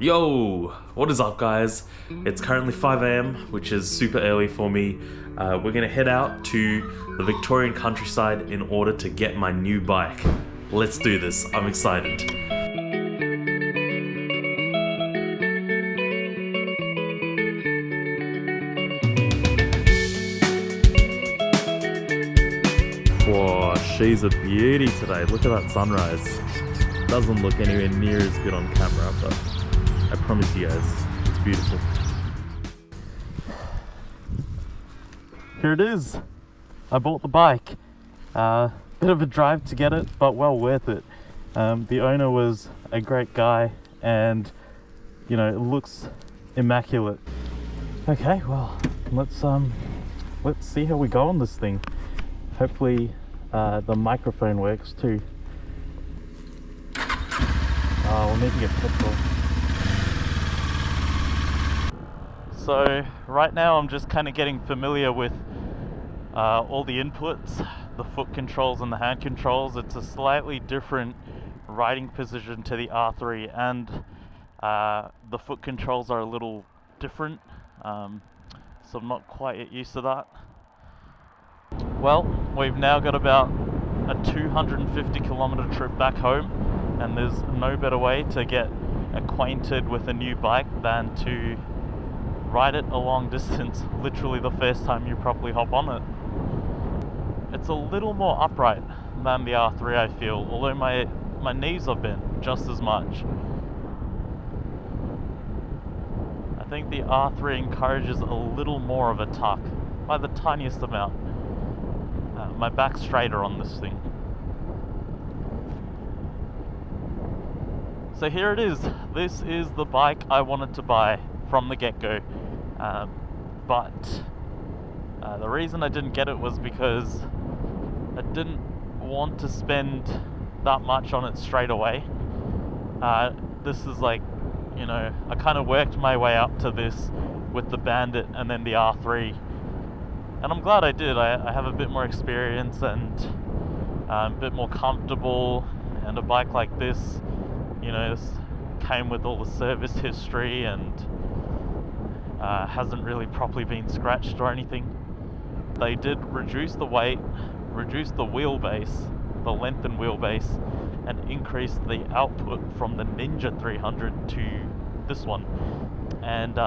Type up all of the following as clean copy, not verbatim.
Yo, what is up guys? It's currently 5 a.m, which is super early for me. We're gonna head out to the Victorian countryside in order to get my new bike. Let's do this, I'm excited. Whoa, she's a beauty today. Look at that sunrise. Doesn't look anywhere near as good on camera, but I promise you guys, it's beautiful. Here it is. I bought the bike. Bit of a drive to get it, but well worth it. The owner was a great guy, and you know, it looks immaculate. Okay, well, let's see how we go on this thing. Hopefully, the microphone works too. We'll need to get petrol. So right now I'm just kind of getting familiar with all the inputs, the foot controls and the hand controls. It's a slightly different riding position to the R3, and the foot controls are a little different, so I'm not quite used to that. Well, we've now got about a 250 kilometer trip back home, and there's no better way to get acquainted with a new bike than to ride it a long distance, literally the first time you properly hop on it. It's a little more upright than the R3, I feel, although my knees have been just as much. I think the R3 encourages a little more of a tuck, by the tiniest amount. My back's straighter on this thing. So here it is. This is the bike I wanted to buy from the get-go. But the reason I didn't get it was because I didn't want to spend that much on it straight away. This is like, you know, I kind of worked my way up to this with the Bandit and then the R3. And I'm glad I did. I have a bit more experience and a bit more comfortable, and a bike like this, you know, this came with all the service history and hasn't really properly been scratched or anything. They did reduce the weight, reduce the wheelbase, the length and wheelbase, and increase the output from the Ninja 300 to this one. And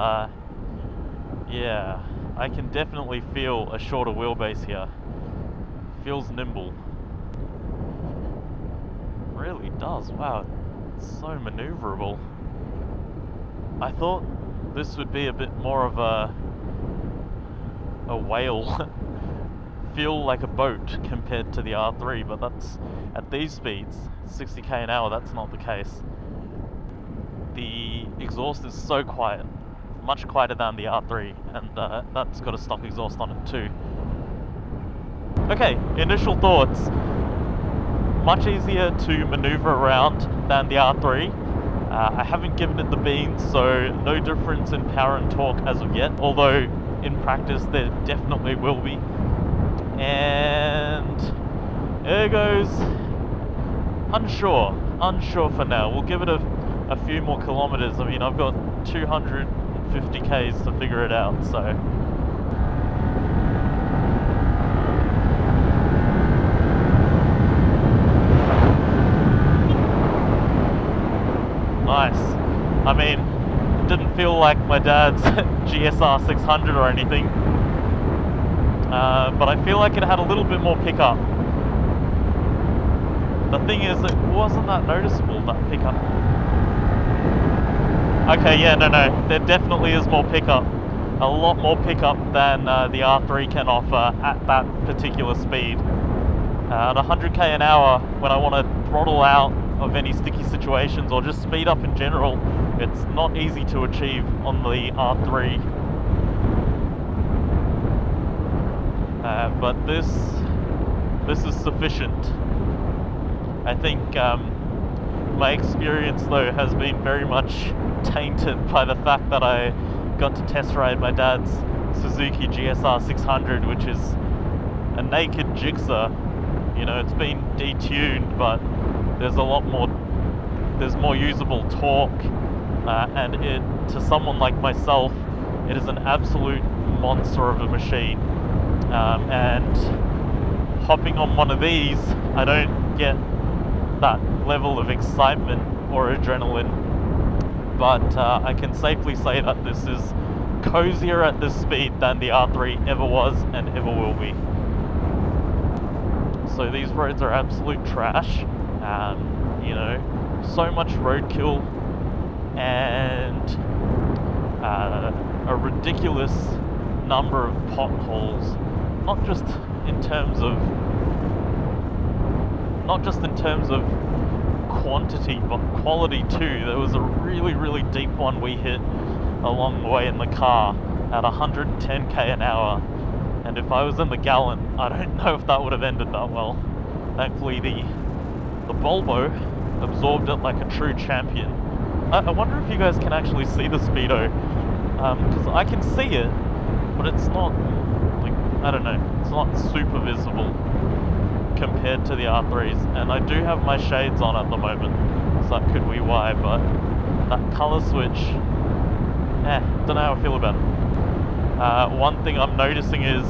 yeah, I can definitely feel a shorter wheelbase here. Feels nimble. Really does, wow, it's so maneuverable. I thought this would be a bit more of a whale, feel like a boat compared to the R3, but that's, at these speeds, 60k an hour, that's not the case. The exhaust is so quiet, much quieter than the R3, and that's got a stock exhaust on it too. Okay, initial thoughts. Much easier to maneuver around than the R3. I haven't given it the beans, so no difference in power and torque as of yet, although in practice there definitely will be. And ergos, unsure for now. We'll give it a few more kilometers. I mean, I've got 250 k's to figure it out, so nice. I mean, it didn't feel like my dad's GSR 600 or anything, but I feel like it had a little bit more pickup. The thing is, it wasn't that noticeable, that pickup. Okay, yeah, no, there definitely is more pickup. A lot more pickup than the R3 can offer at that particular speed. At 100k an hour, when I want to throttle out of any sticky situations or just speed up in general, it's not easy to achieve on the R3. But this is sufficient. I think my experience though has been very much tainted by the fact that I got to test ride my dad's Suzuki GSR 600, which is a naked jigsaw. You know, it's been detuned, but there's a lot more, there's more usable torque, and to someone like myself, it is an absolute monster of a machine. And hopping on one of these, I don't get that level of excitement or adrenaline, but I can safely say that this is cozier at this speed than the R3 ever was and ever will be. So these roads are absolute trash, you know, so much roadkill and a ridiculous number of potholes, not just in terms of quantity but quality too. There was a really deep one we hit along the way in the car at 110k an hour, and if I was in the Gallon, I don't know if that would have ended that well. Thankfully the Volvo absorbed it like a true champion. I wonder if you guys can actually see the speedo, because I can see it, but it's not, like, I don't know, it's not super visible compared to the R3s, and I do have my shades on at the moment, so that could be why, but that colour switch, don't know how I feel about it. One thing I'm noticing is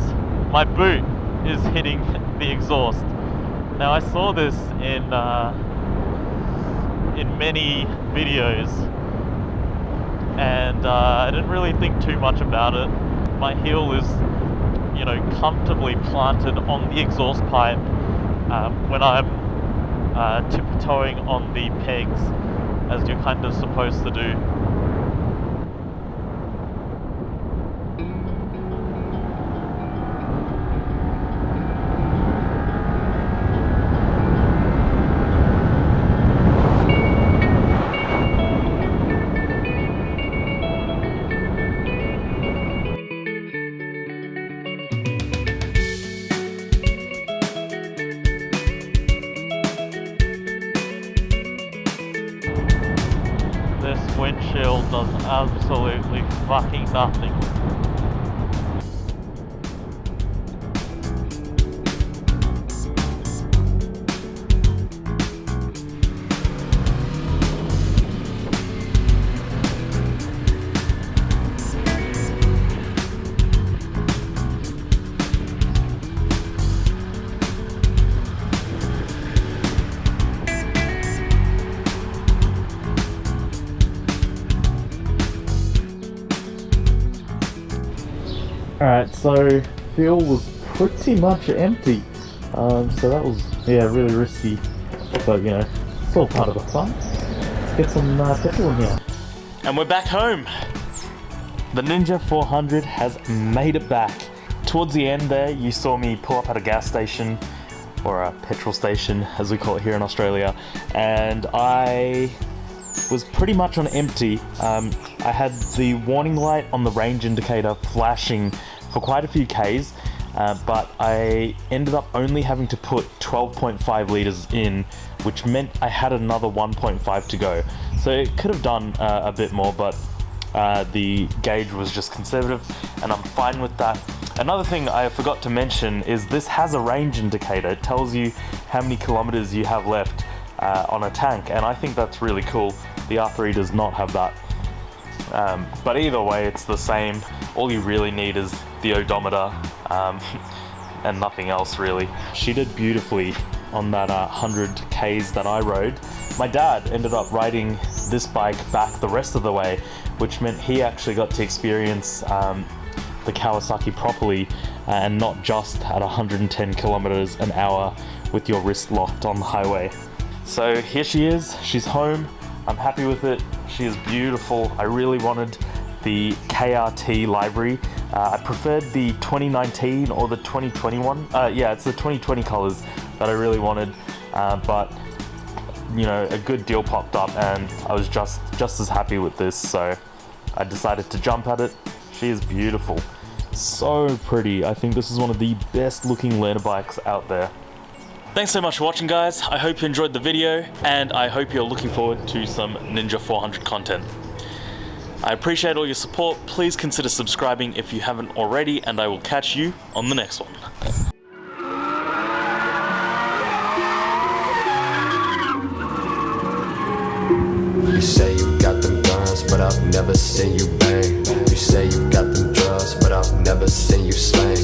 my boot is hitting the exhaust. Now I saw this in many videos, and I didn't really think too much about it. My heel is, you know, comfortably planted on the exhaust pipe when I'm tiptoeing on the pegs, as you're kind of supposed to do. This windshield does absolutely fucking nothing. Alright, so fuel was pretty much empty, so that was, really risky, but you know, it's all part of the fun. Let's get some petrol in here. And we're back home! The Ninja 400 has made it back. Towards the end there, you saw me pull up at a gas station, or a petrol station as we call it here in Australia, and I was pretty much on empty. I had the warning light on the range indicator flashing for quite a few Ks, but I ended up only having to put 12.5 litres in, which meant I had another 1.5 to go. So it could have done a bit more, but the gauge was just conservative, and I'm fine with that. Another thing I forgot to mention is this has a range indicator. It tells you how many kilometers you have left on a tank, and I think that's really cool. The R3 does not have that. But either way, it's the same. All you really need is the odometer and nothing else really. She did beautifully on that 100 Ks that I rode. My dad ended up riding this bike back the rest of the way, which meant he actually got to experience the Kawasaki properly and not just at 110 kilometers an hour with your wrist locked on the highway. So here she is, she's home. I'm happy with it. She is beautiful. I really wanted the KRT livery. I preferred the 2019 or the 2021. Yeah, it's the 2020 colors that I really wanted. But you know, a good deal popped up, and I was just as happy with this. So I decided to jump at it. She is beautiful, so pretty. I think this is one of the best looking learner bikes out there. Thanks so much for watching, guys. I hope you enjoyed the video, and I hope you're looking forward to some Ninja 400 content. I appreciate all your support. Please consider subscribing if you haven't already, and I will catch you on the next one. You say you got them guns, but I've never seen you bang. You say you've got them drugs, but I've never seen you slang.